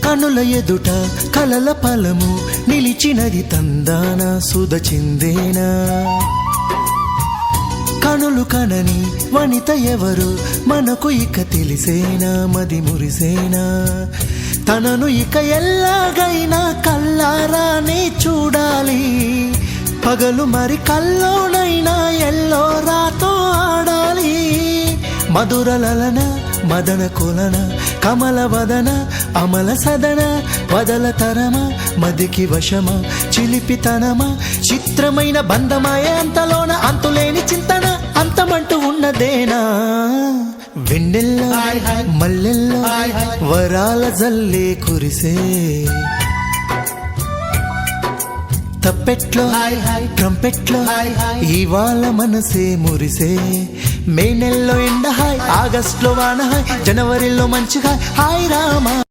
కనుల ఎదుట కలల ఫలము నిలిచినది తందాన సుధ చిందేనా కనులు కనని వనిత ఎవరు మనకు ఇక తెలిసేనా మది మురిసేనా తనను ఇక ఎల్లాగైనా కల్లారానే చూడాలి పగలు మరి కల్లోనైనా ఎల్లోరాతో ఆడాలి మధురలలన మదన కొలన కమల వదన అమల సదన వదల తరమ మదికి వశమ చిలిపితనమా చిత్రమైన బంధమాయ అంతలోన అంతులేని చింతన అంతమంటూ ఉన్నదేనా వెన్నెల్లో మల్లెల్లో వరాల జల్లే కురిసే తప్పెట్లో ట్రంపెట్లో ఇవాళ మనసే మురిసే మే నెలలో ఎండ హాయ్ ఆగస్టులో వాన హాయ్ జనవరిలో మంచి హాయ్ హాయ్ రామా